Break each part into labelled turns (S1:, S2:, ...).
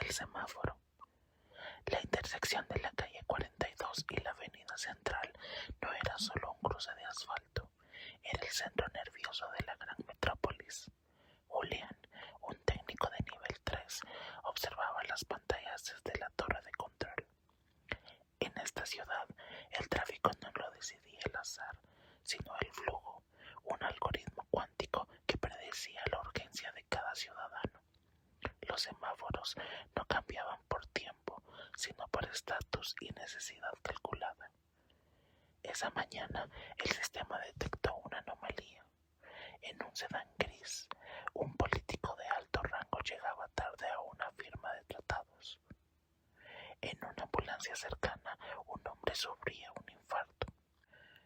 S1: el semáforo. La intersección de la calle 42 y la avenida Central no era solo un cruce de asfalto, era el centro nervioso de la gran metrópolis. Julián, un técnico de nivel 3, observaba las pantallas desde la torre de control. En esta ciudad, el tráfico no lo decidía el azar, sino el flujo, un algoritmo cuántico que predecía la urgencia de cada ciudadano. Los semáforos no cambiaban por tiempo, sino por estatus y necesidad calculada. Esa mañana, el sistema detectó una anomalía. En un sedán gris, un político de alto rango llegaba tarde a una firma de tratados. En una ambulancia cercana, un hombre sufría un infarto.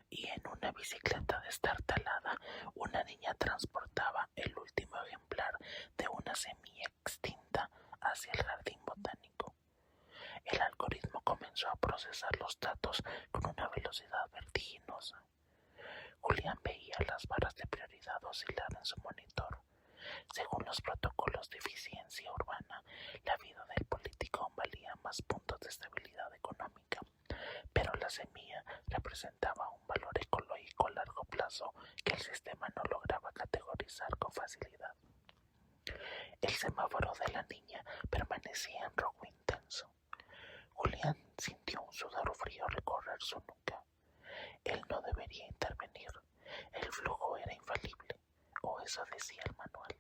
S1: Y en una bicicleta destartalada, una niña transportaba el último ejemplar de una semilla extinta hacia el jardín botánico. El algoritmo comenzó a procesar los datos con una velocidad vertiginosa. Julián veía las barras de prioridad oscilar en su monitor. Según los protocolos de eficiencia urbana, la vida del político aún valía más puntos de estabilidad económica, pero la semilla representaba un valor ecológico a largo plazo que el sistema no lograba categorizar con facilidad. El semáforo de la niña permanecía en rojo intenso. Julián sintió un sudor frío recorrer su nuca. Él no debería intervenir. El flujo era infalible, o eso decía el manual.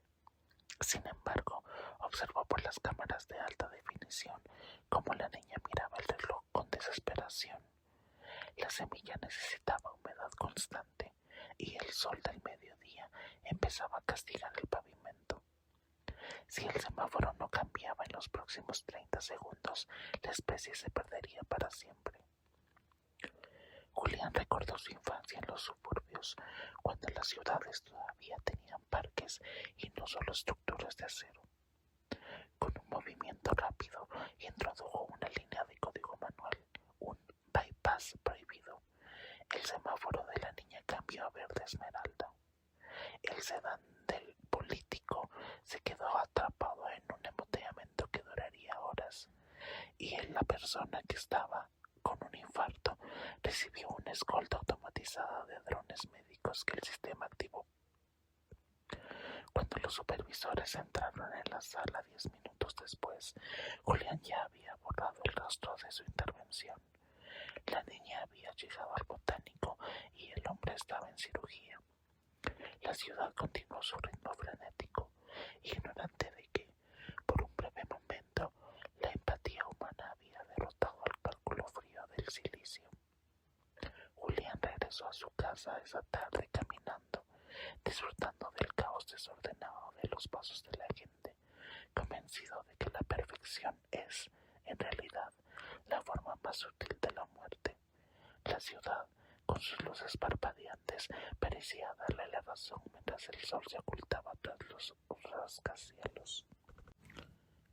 S1: Sin embargo, observó por las cámaras de alta definición cómo la niña miraba el reloj con desesperación. La semilla necesitaba humedad constante y el sol del mediodía empezaba a castigar el pavimento. Si el semáforo no cambiaba en los próximos 30 segundos, la especie se perdería para siempre. Julián recordó su infancia en los suburbios, cuando las ciudades todavía tenían parques y no solo estructuras de acero. Con un movimiento rápido, introdujo una línea de código manual, un bypass prohibido. El semáforo de la niña cambió a verde esmeralda. El sedán del político se quedó atrapado en un embotellamiento que duraría horas, y la persona que estaba con un infarto recibió una escolta automatizada de drones médicos que el sistema activó. Cuando los supervisores entraron en la sala 10 minutos después, Julián ya había borrado el rastro de su intervención. La niña había llegado al botánico y el hombre estaba en cirugía. La ciudad continuó su ritmo frenético, ignorante de que, por un breve momento, la empatía humana había derrotado al cálculo frío del silicio. Julián regresó a su casa esa tarde caminando, disfrutando del caos desordenado de los pasos de la gente, convencido de que la perfección es, en realidad, la forma más sutil de la muerte. La ciudad, con sus luces parpadeantes, parecía darle la razón mientras el sol se ocultaba tras los rascacielos.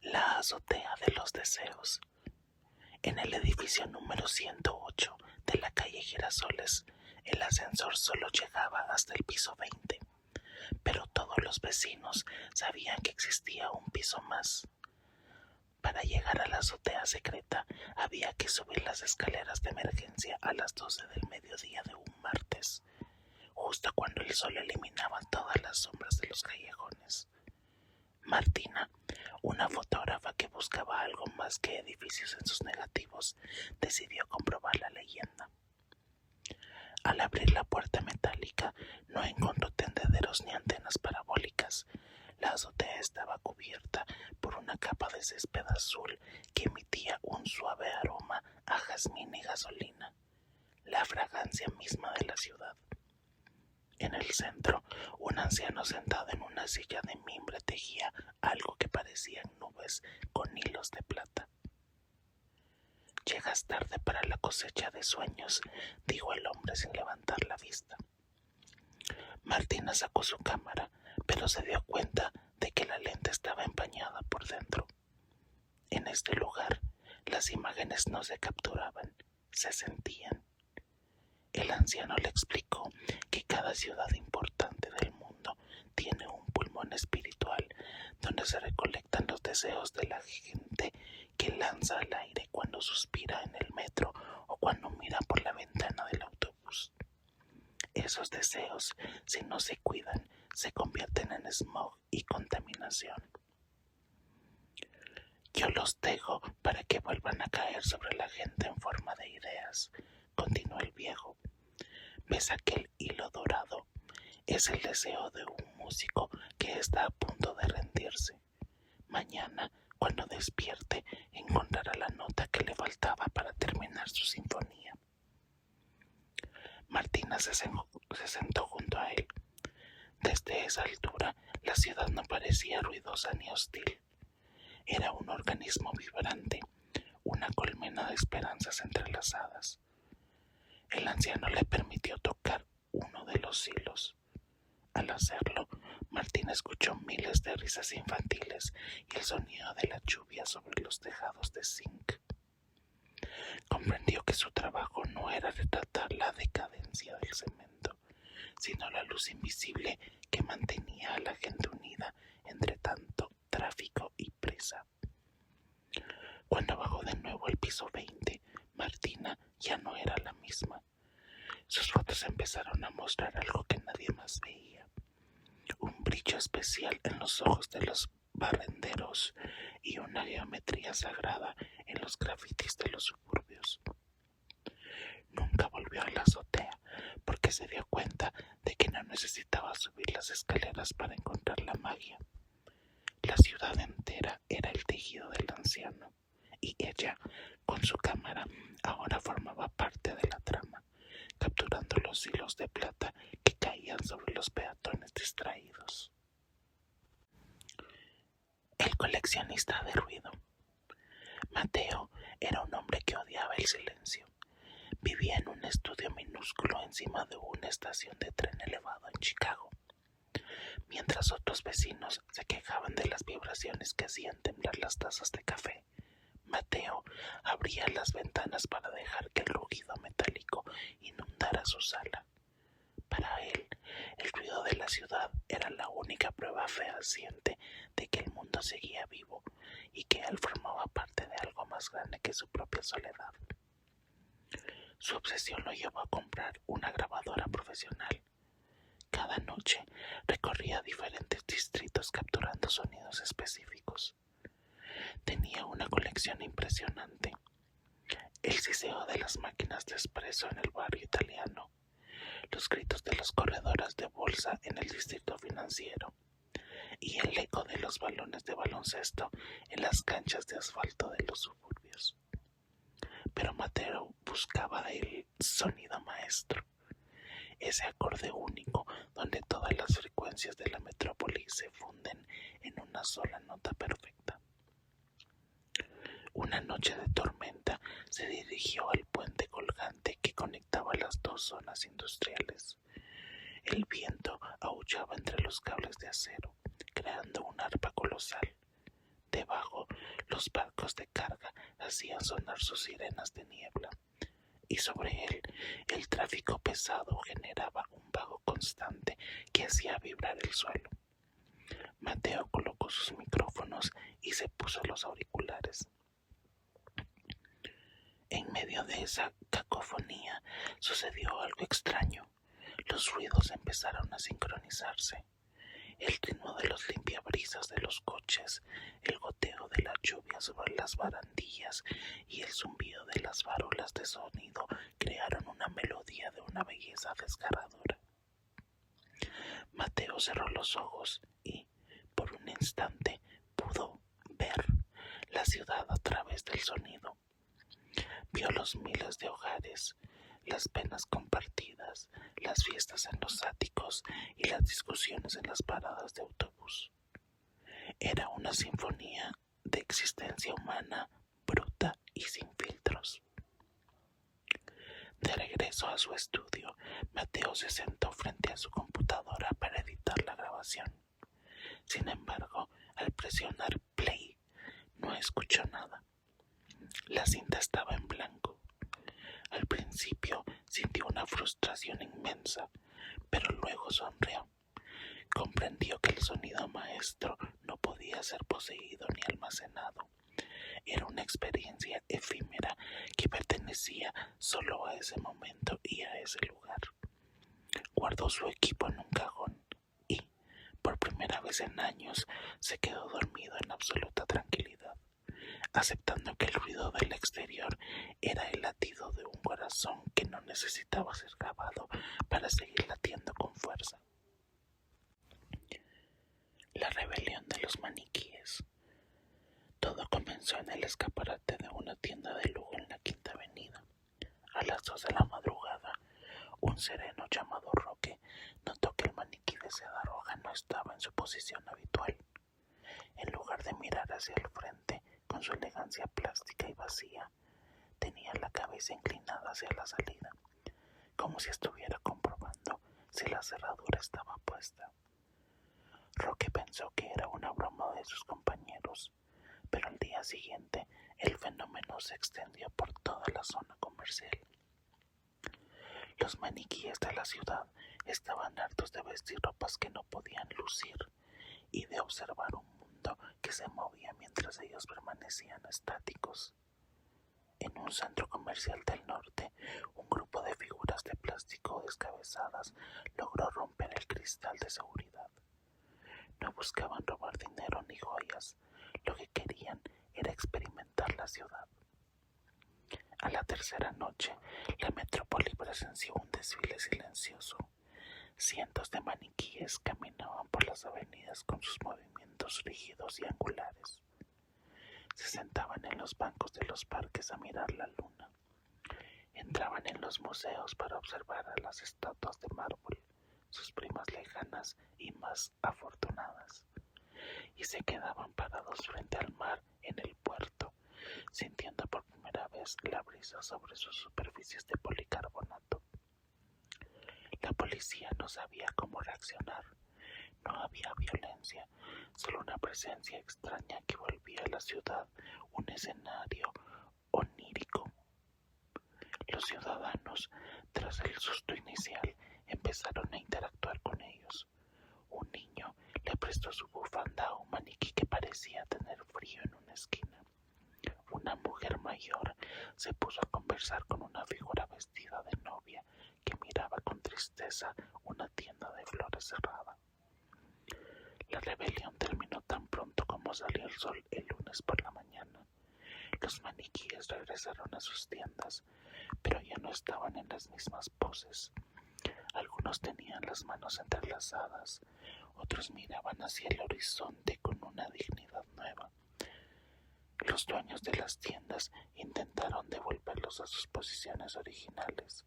S1: La azotea de los deseos. En el edificio número 108 de la calle Girasoles, el ascensor solo llegaba hasta el piso 20, pero todos los vecinos sabían que existía un piso más. Para llegar a la azotea secreta había que subir las escaleras de emergencia a las 12 del mediodía de un martes, justo cuando el sol eliminaba todas las sombras de los callejones. Martina, una fotógrafa que buscaba algo más que edificios en sus negativos, decidió comprobar la leyenda. Al abrir la puerta metálica, no encontró tendederos ni antenas parabólicas. La azotea estaba cubierta por una capa de césped azul que emitía un suave aroma a jazmín y gasolina, la fragancia misma de la ciudad. En el centro, un anciano sentado en una silla de mimbre tejía algo que parecían nubes con hilos de plata. «Llegas tarde para la cosecha de sueños», dijo el hombre sin levantar la vista. Martina sacó su cámara, pero se dio cuenta de que la lente estaba empañada por dentro. En este lugar, las imágenes no se capturaban, se sentían. El anciano le explicó que cada ciudad importante del mundo tiene un pulmón espiritual donde se recolectan los deseos de la gente gente que lanza al aire cuando suspira en el metro o cuando mira por la ventana del autobús. Esos deseos, si no se cuidan, se convierten en smog y contaminación. Yo los dejo para que vuelvan a caer sobre la gente en forma de ideas, continuó el viejo. ¿Ves aquel hilo dorado? Es el deseo de un músico que está a punto de rendirse. Mañana, cuando despierte, encontrará la nota que le faltaba para terminar su sinfonía. Martina se sentó junto a él. Desde esa altura, la ciudad no parecía ruidosa ni hostil. Era un organismo vibrante, una colmena de esperanzas entrelazadas. El anciano le permitió tocar uno de los hilos. Al hacerlo, Martín escuchó miles de risas infantiles y el sonido de la lluvia sobre los tejados de zinc. Comprendió que su trabajo no era retratar la decadencia del cemento, sino la luz invisible que mantenía a la gente unida entre tanto tráfico y prisa. Cuando bajó de nuevo al piso 20, Martina ya no era la misma. Sus fotos empezaron a mostrar algo que nadie más veía. Un brillo especial en los ojos de los barrenderos y una geometría sagrada en los grafitis de los suburbios. Nunca volvió a la azotea porque se dio cuenta de que no necesitaba subir las escaleras para encontrar la magia. La ciudad entera era el tejido del anciano y ella, con su cámara, ahora formaba parte de la trama, capturando los hilos de plata que caían sobre los peatones distraídos. El coleccionista de ruido. Mateo era un hombre que odiaba el silencio. Vivía en un estudio minúsculo encima de una estación de tren elevado en Chicago. Mientras otros vecinos se quejaban de las vibraciones que hacían temblar las tazas de café, Mateo abría las ventanas para dejar que el rugido metálico inundara su sala. Para él, el ruido de la ciudad era la única prueba fehaciente de que el mundo seguía vivo y que él formaba parte de algo más grande que su propia soledad. Su obsesión lo llevó a comprar una grabadora profesional. Cada noche recorría diferentes distritos capturando sonidos específicos. Tenía una colección impresionante. El siseo de las máquinas de espresso en el barrio italiano, los gritos de las corredoras de bolsa en el distrito financiero y el eco de los balones de baloncesto en las canchas de asfalto de los suburbios. Pero Mateo buscaba el sonido maestro, ese acorde único donde todas las frecuencias de la metrópoli se funden en una sola nota perfecta. Una noche de tormenta se dirigió al puente colgante que conectaba las dos zonas industriales. El viento aullaba entre los cables de acero, creando un arpa colosal. Debajo, los barcos de carga hacían sonar sus sirenas de niebla, y sobre él, el tráfico pesado generaba un vago constante que hacía vibrar el suelo. Mateo colocó sus micrófonos y se puso los auriculares. En medio de esa cacofonía sucedió algo extraño. Los ruidos empezaron a sincronizarse. El ritmo de los limpiabrisas de los coches, el goteo de la lluvia sobre las barandillas y el zumbido de las farolas de sonido crearon una melodía de una belleza desgarradora. Mateo cerró los ojos y, por un instante, pudo ver la ciudad a través del sonido. Vio los miles de hogares, las penas compartidas, las fiestas en los áticos y las discusiones en las paradas de autobús. Era una sinfonía de existencia humana, bruta y sin filtros. De regreso a su estudio, Mateo se sentó frente a su computadora para editar la grabación. Sin embargo, al presionar play, no escuchó nada. La cinta estaba en blanco. Al principio sintió una frustración inmensa, pero luego sonrió. Comprendió que el sonido maestro no podía ser poseído ni almacenado. Era una experiencia efímera que pertenecía solo a ese momento y a ese lugar. Guardó su equipo en un cajón y, por primera vez en años, se quedó dormido en absoluta tranquilidad, aceptando que el ruido del exterior era el latido de un corazón que no necesitaba ser grabado para seguir latiendo con fuerza. La rebelión de los maniquíes. Todo comenzó en el escaparate de una tienda de lujo en la Quinta Avenida. A las 2 de la madrugada, un sereno llamado Roque notó que el maniquí de seda roja no estaba en su posición habitual. En lugar de mirar hacia el frente con su elegancia plástica y vacía, tenía la cabeza inclinada hacia la salida, como si estuviera comprobando si la cerradura estaba puesta. Roque pensó que era una broma de sus compañeros, pero al día siguiente el fenómeno se extendió por toda la zona comercial. Los maniquíes de la ciudad estaban hartos de vestir ropas que no podían lucir y de observar un mundo que se movía mientras ellos permanecían estáticos. En un centro comercial del norte, un grupo de figuras de plástico descabezadas logró romper el cristal de seguridad. No buscaban robar dinero ni joyas, lo que querían era experimentar la ciudad. A la tercera noche, la metrópoli presenció un desfile silencioso. Cientos de maniquíes caminaban por las avenidas con sus movimientos rígidos y angulares. Se sentaban en los bancos de los parques a mirar la luna. Entraban en los museos para observar a las estatuas de mármol, sus primas lejanas y más afortunadas. Y se quedaban parados frente al mar en el puerto, sintiendo por primera vez la brisa sobre sus superficies de policarbonato. La policía no sabía cómo reaccionar. No había violencia, solo una presencia extraña que volvía a la ciudad un escenario onírico. Los ciudadanos, tras el susto inicial, empezaron a interactuar con ellos. Un niño le prestó su bufanda a un maniquí que parecía tener frío en una esquina. Una mujer mayor se puso a conversar con una figura vestida de novia que miraba con tristeza una tienda de flores cerrada. La rebelión terminó tan pronto como salió el sol el lunes por la mañana. Los maniquíes regresaron a sus tiendas, pero ya no estaban en las mismas poses. Algunos tenían las manos entrelazadas, otros miraban hacia el horizonte con una dignidad nueva. Los dueños de las tiendas intentaron devolverlos a sus posiciones originales,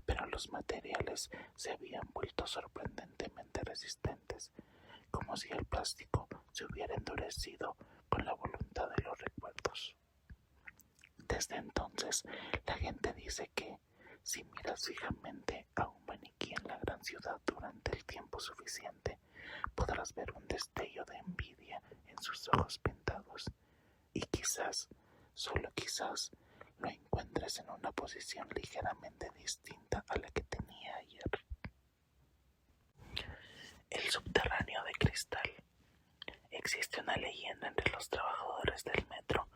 S1: pero los materiales se habían vuelto sorprendentemente resistentes, como si el plástico se hubiera endurecido con la voluntad de los recuerdos. Desde entonces, la gente dice que, si miras fijamente a un maniquí en la gran ciudad durante el tiempo suficiente, podrás ver un destello de envidia en sus ojos pintados, y quizás, solo quizás, lo encuentres en una posición ligeramente distinta a la que tenía ayer. El subterráneo de cristal. Existe una leyenda entre los trabajadores del metro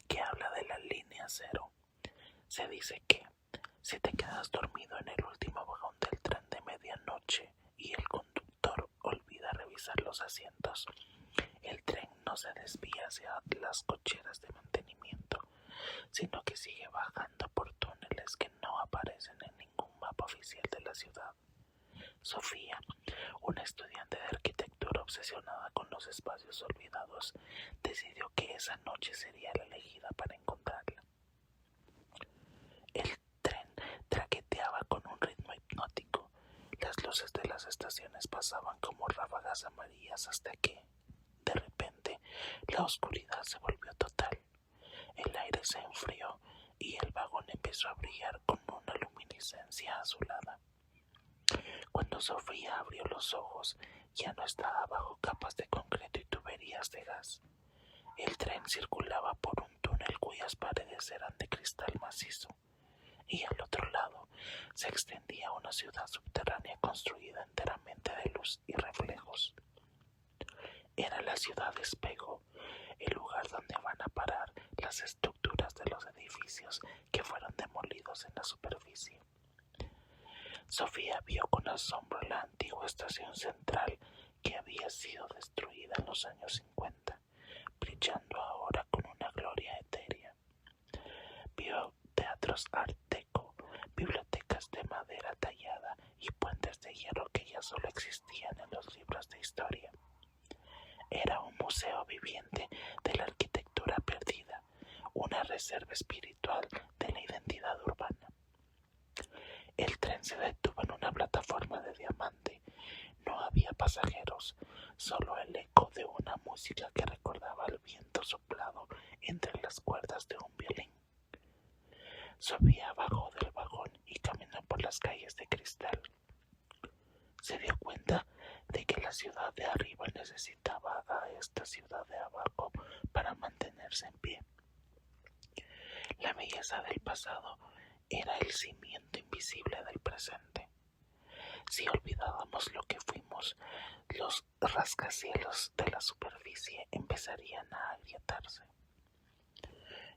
S1: que habla de la línea cero. Se dice que, si te quedas dormido en el último vagón del tren de medianoche y el conductor olvida revisar los asientos, el tren no se desvía hacia las cocheras de mantenimiento, sino que sigue bajando por túneles que no aparecen en ningún mapa oficial de la ciudad. Sofía, una estudiante de arquitectura obsesionada con los espacios olvidados, decidió que esa noche sería la elegida para encontrarla. El tren traqueteaba con un ritmo hipnótico. Las luces de las estaciones pasaban como ráfagas amarillas hasta que, de repente, la oscuridad se volvió total. El aire se enfrió y el vagón empezó a brillar con una luminiscencia azulada. Cuando Sofía abrió los ojos, ya no estaba bajo capas de concreto y tuberías de gas. El tren circulaba por un túnel cuyas paredes eran de cristal macizo, y al otro lado se extendía una ciudad subterránea construida enteramente de luz y reflejos. Era la ciudad espejo, el lugar donde van a parar las Sofía vio con asombro la antigua estación central que había sido destruida en los años 50, brillando ahora con una gloria etérea. Vio teatros art deco, bibliotecas de madera tallada y puentes de hierro que ya solo existían en los libros de historia. Era un museo viviente de la arquitectura perdida, una reserva espiritual de la identidad urbana. El tren se detuvo en una plataforma de diamante. No había pasajeros, solo el eco de una música que recordaba el viento soplado entre las cuerdas de un violín. Sofía bajó del vagón y caminó por las calles de cristal. Se dio cuenta de que la ciudad de arriba necesitaba a esta ciudad de abajo para mantenerse en pie. La belleza del pasado era el cimiento invisible del presente. Si olvidábamos lo que fuimos, los rascacielos de la superficie empezarían a agrietarse.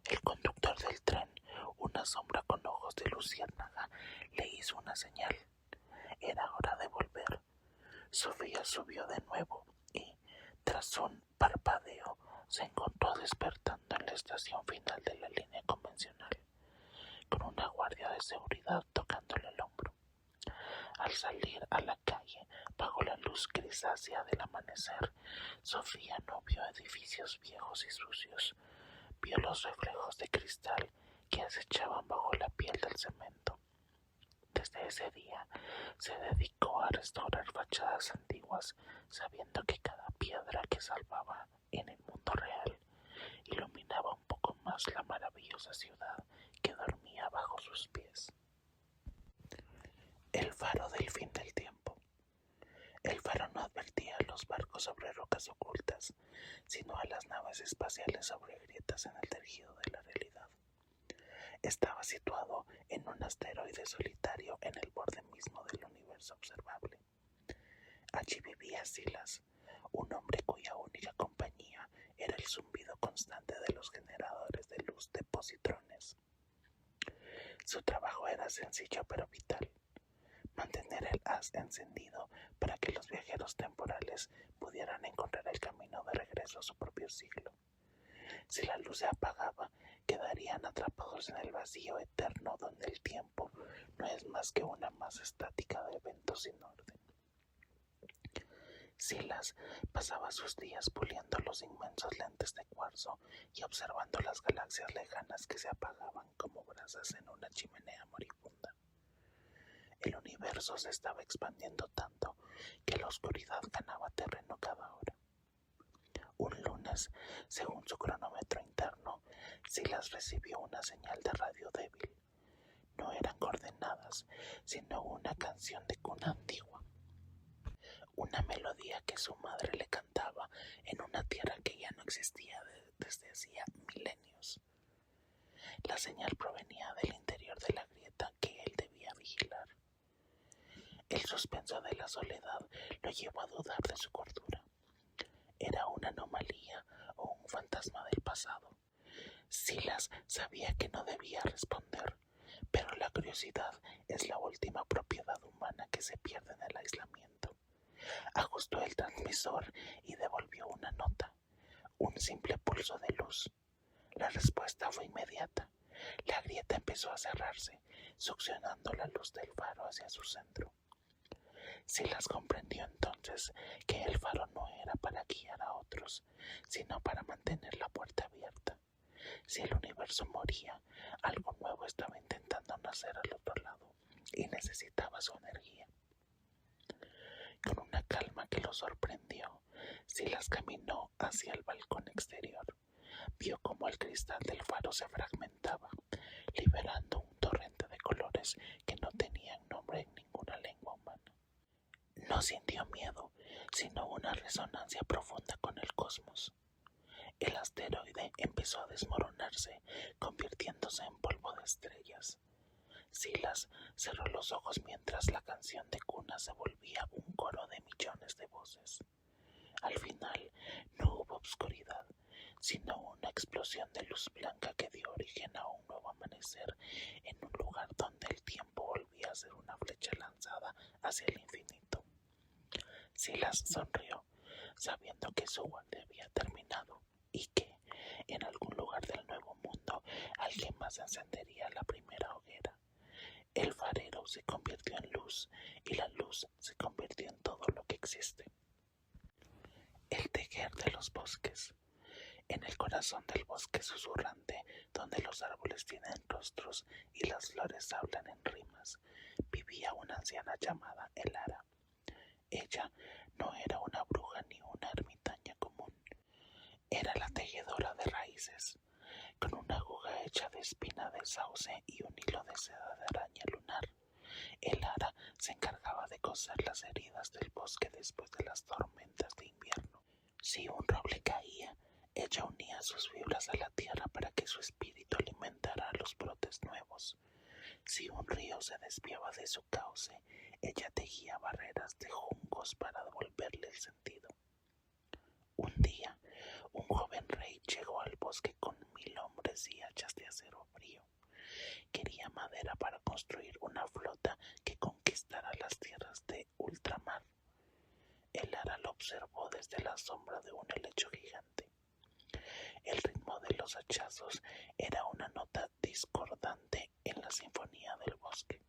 S1: El conductor del tren, una sombra con ojos de luciérnaga, le hizo una señal. Era hora de volver. Sofía subió de nuevo y, tras un parpadeo, se encontró despertando en la estación final de la línea convencional, con una guardia de seguridad tocándole el hombro. Al salir a la calle, bajo la luz grisácea del amanecer, Sofía no vio edificios viejos y sucios. Vio los reflejos de cristal que acechaban bajo la piel del cemento. Desde ese día se dedicó a restaurar fachadas antiguas, sabiendo que cada piedra que salvaba en el mundo real iluminaba un poco más la maravillosa ciudad que dormía bajo sus pies. El faro del fin del tiempo. El faro no advertía a los barcos sobre rocas ocultas, sino a las naves espaciales sobre grietas en el tejido de la realidad. Estaba situado en un asteroide solitario en el borde mismo del universo observable. Allí vivía Silas, un hombre cuya única compañía era el zumbido constante de los generadores de luz de positrones. Su trabajo era sencillo pero vital: mantener el haz encendido para que los viajeros temporales pudieran encontrar el camino de regreso a su propio siglo. Si la luz se apagaba, quedarían atrapados en el vacío eterno donde el tiempo no es más que una masa estática de eventos sin orden. Silas pasaba sus días puliendo los inmensos lentes de cuarzo y observando las galaxias lejanas que se apagaban como brasas en una chimenea moribunda. El universo se estaba expandiendo tanto que la oscuridad ganaba terreno cada hora. Un lunes, según su cronómetro interno, Silas recibió una señal de radio débil. No eran coordenadas, sino una canción de cuna antigua. Una melodía que su madre le cantaba en una tierra que ya no existía desde hacía milenios. La señal provenía del interior de la grieta que él debía vigilar. El suspenso de la soledad lo llevó a dudar de su cordura. ¿Era una anomalía o un fantasma del pasado? Silas sabía que no debía responder, pero la curiosidad es la última propiedad humana que se pierde en el aislamiento. Ajustó el transmisor y devolvió una nota, un simple pulso de luz. La respuesta fue inmediata. La grieta empezó a cerrarse, succionando la luz del faro hacia su centro. Silas comprendió entonces que el faro no era para guiar a otros, sino para mantener la puerta abierta. Si el universo moría, algo nuevo estaba intentando nacer al otro lado y necesitaba su energía. Con una calma que lo sorprendió, Silas caminó hacia el balcón exterior. Vio cómo el cristal del faro se fragmentaba, liberando un torrente de colores que no tenían nombre en ninguna lengua humana. No sintió miedo, sino una resonancia profunda con el cosmos. El asteroide empezó a desmoronarse, convirtiéndose en polvo de estrellas. Silas cerró los ojos mientras la canción de cuna se volvía un coro de millones de voces. Al final no hubo oscuridad, sino una explosión de luz blanca que dio origen a un nuevo amanecer en un lugar donde el tiempo volvía a ser una flecha lanzada hacia el infinito. Silas sonrió, sabiendo que su guardia había terminado y que, en algún lugar del nuevo mundo, alguien más encendería la primera hoguera. El farero se convirtió en luz y la luz se convirtió en todo lo que existe. El tejer de los bosques. En el corazón del bosque susurrante, donde los árboles tienen rostros y las flores hablan en rimas, vivía una anciana llamada Elara. Ella no era una bruja ni una ermitaña común. Era la tejedora de raíces, con una aguja hecha de espina de sauce y un hilo de seda de araña lunar. Elara se encargaba de coser las heridas del bosque después de las tormentas de invierno. Si un roble caía, ella unía sus fibras a la tierra para que su espíritu alimentara los brotes nuevos. Si un río se desviaba de su cauce, ella tejía barreras de juncos para devolverle el sentido. Un día, un joven rey llegó al bosque con 1000 hombres y hachas de acero frío. Quería madera para construir una flota que conquistara las tierras de ultramar. Elara lo observó desde la sombra de un helecho gigante. El ritmo de los hachazos era una nota discordante en la sinfonía del bosque.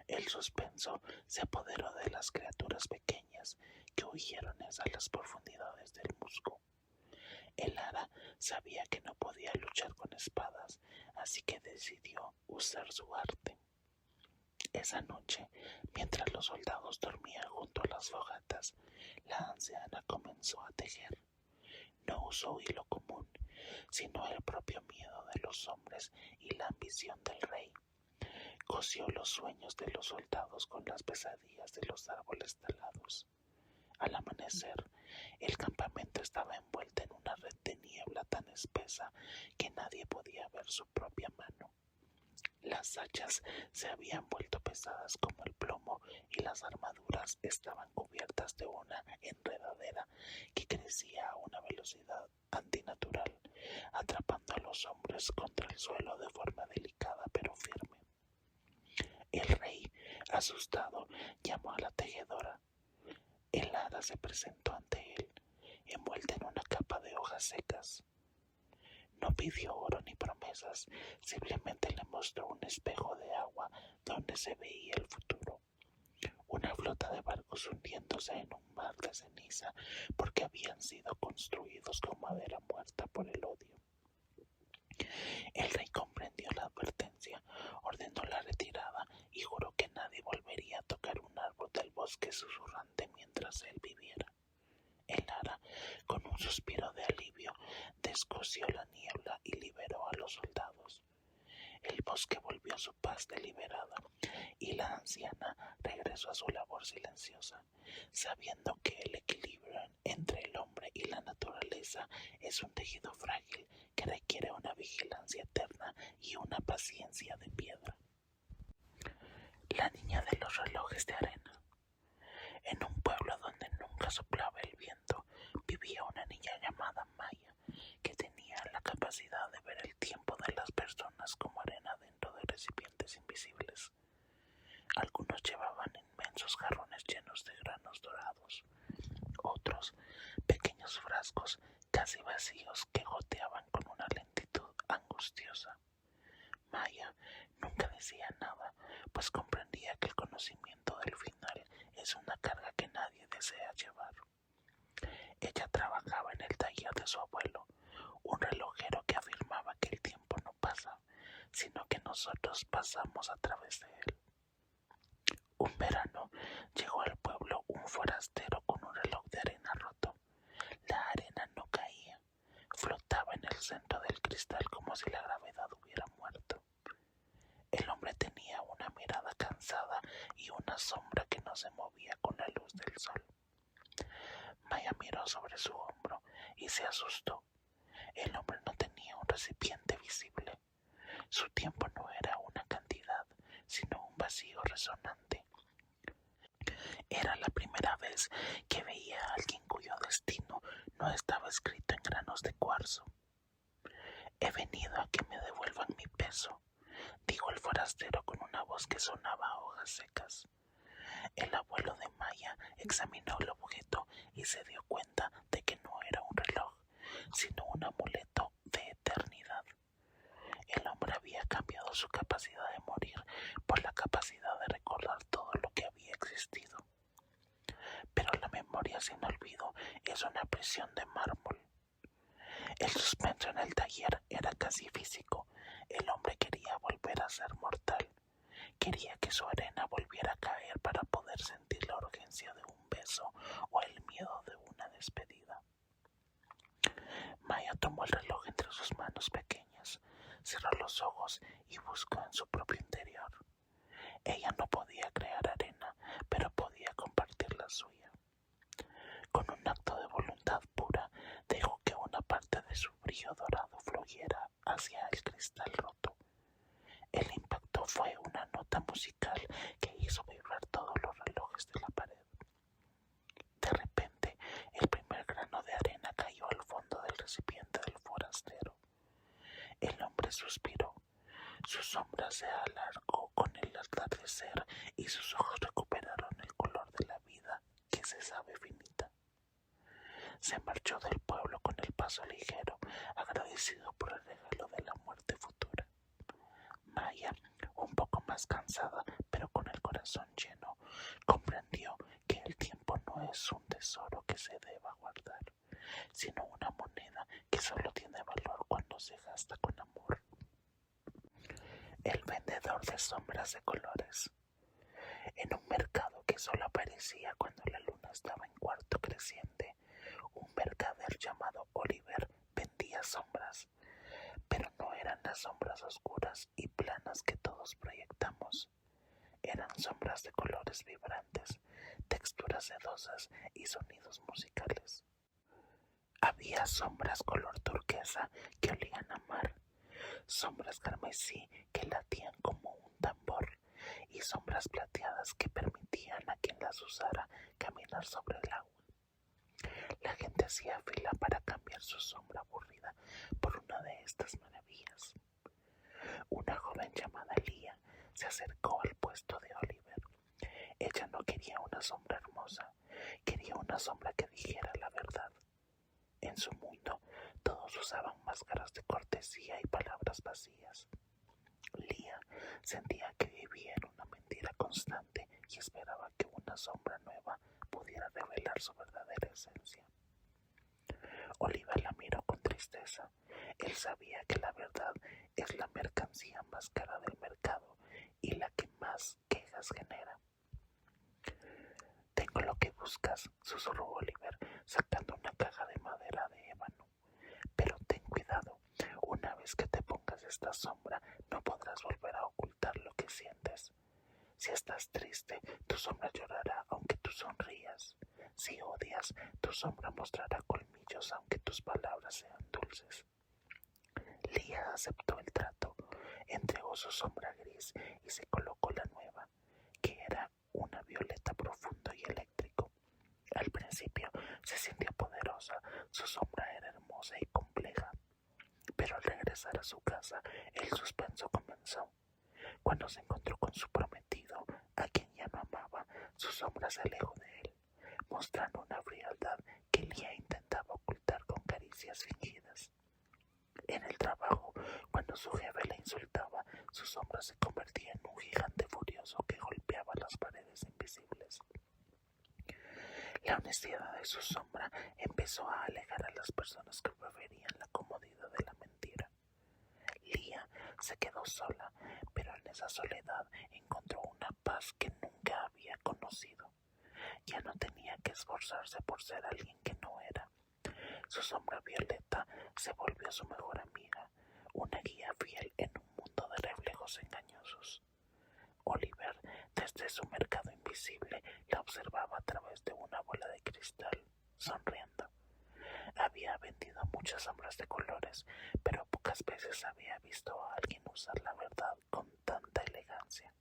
S1: El suspenso se apoderó de las criaturas pequeñas que huyeron hacia las profundidades del musgo. Elara sabía que no podía luchar con espadas, así que decidió usar su arte. Esa noche, mientras los soldados dormían junto a las fogatas, la anciana comenzó a tejer. No usó hilo común, sino el propio miedo de los hombres y la ambición del rey. Cosió los sueños de los soldados con las pesadillas de los árboles talados. Al amanecer, el campamento estaba envuelto en una red de niebla tan espesa que nadie podía ver su propia mano. Las hachas se habían vuelto pesadas como el plomo y las armaduras estaban cubiertas de una enredadera que crecía a una velocidad antinatural, atrapando a los hombres contra el suelo de forma delicada pero firme. El rey, asustado, llamó a la tejedora. Elara se presentó ante él, envuelta en una capa de hojas secas. No pidió oro ni promesas, simplemente le mostró un espejo de agua donde se veía el futuro. Una flota de barcos hundiéndose en un mar de ceniza porque habían sido construidos con madera muerta por el odio. El rey comprendió la advertencia, ordenó la retirada y juró que nadie volvería a tocar un árbol del bosque susurrante mientras él viviera. Elara, con un suspiro de alivio, descosió la niebla y liberó a los soldados. El bosque volvió a su paz deliberada y la anciana regresó a su labor silenciosa, sabiendo que el equilibrio entre el hombre y la naturaleza es un tejido frágil que requiere una vigilancia eterna y una paciencia de piedra. La niña de los relojes de arena. En un pueblo donde nunca soplaba el viento, vivía una niña llamada Maya, que tenía la capacidad de ver el tiempo de las personas como arena dentro de recipientes invisibles. Algunos llevaban inmensos jarrones llenos de granos dorados, otros pequeños frascos casi vacíos que goteaban con una lentitud angustiosa. Maya nunca decía nada, pues comprendía que el conocimiento del final es una carga que nadie desea llevar. Ella trabajaba en el taller de su abuelo, un relojero que afirmaba que el tiempo no pasa, sino que nosotros pasamos a través de él. Un verano llegó al pueblo un forastero con un reloj de arena roto. La arena no caía, flotaba en el centro del cristal como si la gravedad hubiera muerto. El hombre tenía una mirada cansada y una sombra que no se movía con la luz del sol. Maya miró sobre su hombro y se asustó. El hombre no tenía un recipiente visible. Su tiempo no era una cantidad, sino un vacío resonante. Era la primera vez que veía a alguien cuyo destino no estaba escrito en granos de cuarzo. He venido a que me devuelvan mi peso, dijo el forastero con una voz que sonaba a hojas secas. El abuelo de Maya examinó el objeto y se dio cuenta de que no era un reloj, sino un amuleto de eternidad. El hombre había cambiado su capacidad de morir por la capacidad de recordar todo lo que había existido. Pero la memoria sin olvido es una prisión de mármol. El suspenso en el taller era casi físico. El hombre quería volver a ser mortal. Quería que su arena volviera a caer para poder sentir la urgencia de un beso o el miedo de una despedida. Maya tomó el reloj entre sus manos pequeñas, cerró los ojos y buscó en su propio interior. Ella no podía crear arena, pero podía compartir la suya. Con un acto de voluntad pura, dejó que una parte de su brillo dorado fluyera hacia el cristal roto. El impacto fue una nota musical que hizo vibrar todos los relojes de la pared. De repente, el primer grano de arena cayó al fondo del recipiente del forastero. El hombre suspiró. Su sombra se alargó con el atardecer y sus ojos recuperaron el color de la vida que se sabe finita. Se marchó del pueblo con el paso ligero, agradecido por el regalo de la muerte futura. Maya, un poco más cansada, pero con el corazón lleno, comprendió que el tiempo no es un tesoro que se deba guardar, sino una moneda que solo tiene valor cuando se gasta con amor. El vendedor de sombras de colores. En un mercado que solo aparecía cuando la luna estaba en cuarto creciente, un mercader llamado Oliver vendía sombras, pero no eran las sombras oscuras y planas que todos proyectamos. Eran sombras de colores vibrantes, texturas sedosas y sonidos musicales. Había sombras color turquesa que olían a mar, sombras carmesí que latían como un tambor y sombras plateadas que permitían a quien las usara caminar sobre el agua. La gente hacía fila para cambiar su sombra aburrida por una de estas maravillas. Una joven llamada Lía se acercó al puesto de Oliver. Ella no quería una sombra hermosa, quería una sombra que dijera la verdad. En su mundo, todos usaban máscaras de cortesía y palabras vacías. Lía sentía que vivía en una mentira constante y esperaba que una sombra nueva pudiera revelar su verdadera esencia. Oliver la miró con tristeza. Él sabía que la verdad es la mercancía más cara del mercado y la que más quejas genera. Tengo lo que buscas, susurró Oliver, sacando una caja de madera de ébano. Pero ten cuidado, una vez que te pongas esta sombra, no podrás volver a ocultar lo que sientes. Si estás triste, tu sombra llorará aunque tú sonrías. Si odias, tu sombra mostrará colmillos aunque tus palabras sean dulces. Lía aceptó el trato, entregó su sombra gris y se colocó la nueva, que era una violeta profundo y eléctrico. Al principio se sintió poderosa, su sombra era hermosa y compleja. Pero al regresar a su casa, el suspenso comenzó. Cuando se encontró con su prometido, a quien ya no amaba, su sombra se alejó de él, mostrando una frialdad que Lía intentaba ocultar con caricias fingidas. En el trabajo, cuando su jefe la insultaba, su sombra se convertía en un gigante furioso que golpeaba las paredes invisibles. La honestidad de su sombra empezó a alejar a las personas que preferían la comodidad de la mentira. Lía se quedó sola, pero en esa soledad encontró una paz que nunca había conocido. Ya no tenía que esforzarse por ser alguien que no era. Su sombra violeta se volvió su mejor amiga, una guía fiel en un mundo de reflejos engañosos. Oliver, desde su mercado invisible, la observaba a través de una bola de cristal, sonriendo. Había vendido muchas sombras de colores, pero pocas veces había visto a alguien usar la verdad con tanta elegancia.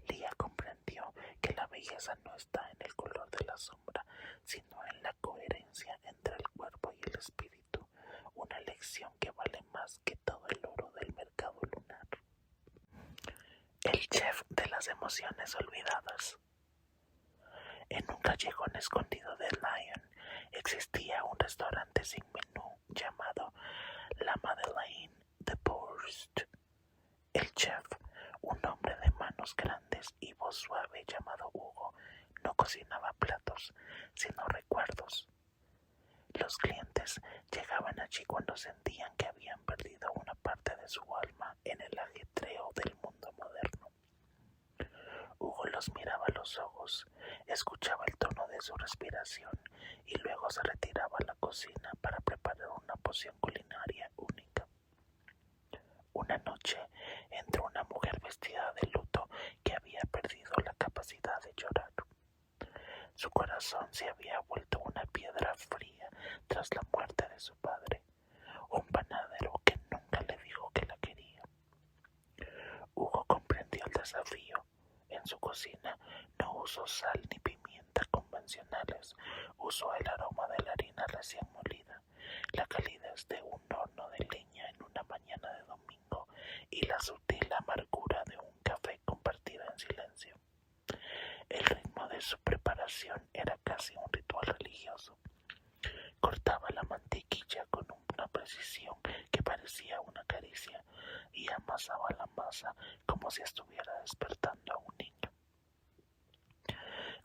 S1: Lía comprendió que la belleza no está en el color de la sombra, sino en la coherencia entre el cuerpo y el espíritu, una lección que vale más El chef de las emociones olvidadas. En un callejón escondido de Lyon existía un restaurante sin menú llamado La Madeleine de Proust. El chef, un hombre de manos grandes y voz suave llamado Hugo, no cocinaba platos, sino recuerdos. Los clientes llegaban allí cuando sentían que habían perdido una parte de su alma en el ajetreo del mundo moderno. Hugo los miraba a los ojos, escuchaba el tono de su respiración y luego se retiraba a la cocina para preparar una poción culinaria única. Una noche entró una mujer vestida de luto que había perdido la capacidad de llorar. Su corazón se había vuelto una piedra fría tras la muerte de su padre, un panadero que nunca le dijo que la quería. Hugo comprendió el desafío. En su cocina no usó sal ni pimienta convencionales, usó el aroma de la harina recién molida, la calidez de un horno de leña en una mañana de domingo y la sutil amargura de un café compartido en silencio. El ritmo de su preparación era casi un ritual religioso. Cortaba la mantequilla con una precisión que parecía una caricia y amasaba la masa como si estuviera despertando a un niño.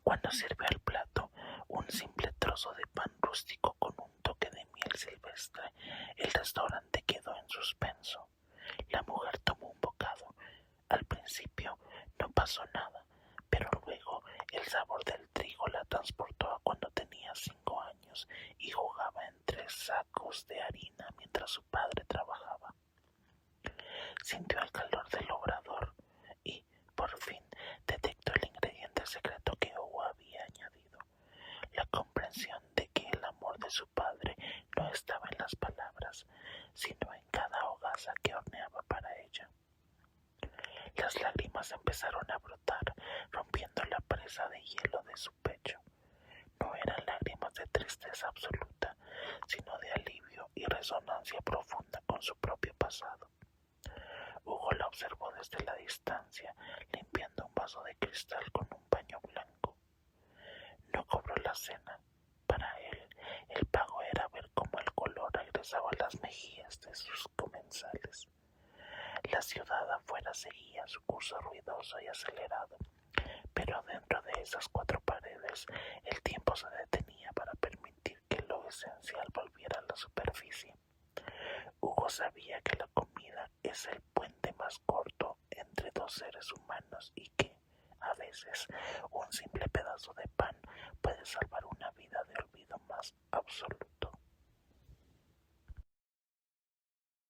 S1: Cuando sirvió el plato, un simple trozo de pan rústico con un toque de miel silvestre, el restaurante quedó en suspenso. La mujer tomó un bocado. Al principio no pasó nada, pero luego el sabor del trigo la transportó a cuando tenía 5 años y jugaba entre sacos de harina mientras su padre trabajaba. Sintió el calor del obrador y, por fin, detectó el ingrediente secreto que Hugo había añadido: la comprensión de que el amor de su padre no estaba en las palabras, sino en cada hogaza que horneaba para ella. Las lágrimas empezaron a brotar, rompiendo la presa de hielo de su pecho. No eran lágrimas de tristeza absoluta, sino de alivio y resonancia profunda con su propio pasado. Hugo la observó desde la distancia, limpiando un vaso de cristal con un paño blanco. No cobró la cena. Para él, el pago era ver cómo el color regresaba a las mejillas de sus comensales. La ciudad afuera seguía su curso ruidoso y acelerado, pero dentro de esas 4 paredes el tiempo se detenía para permitir que lo esencial volviera a la superficie. Hugo sabía que la comida es el puente más corto entre 2 seres humanos y que, a veces, un simple pedazo de pan puede salvar una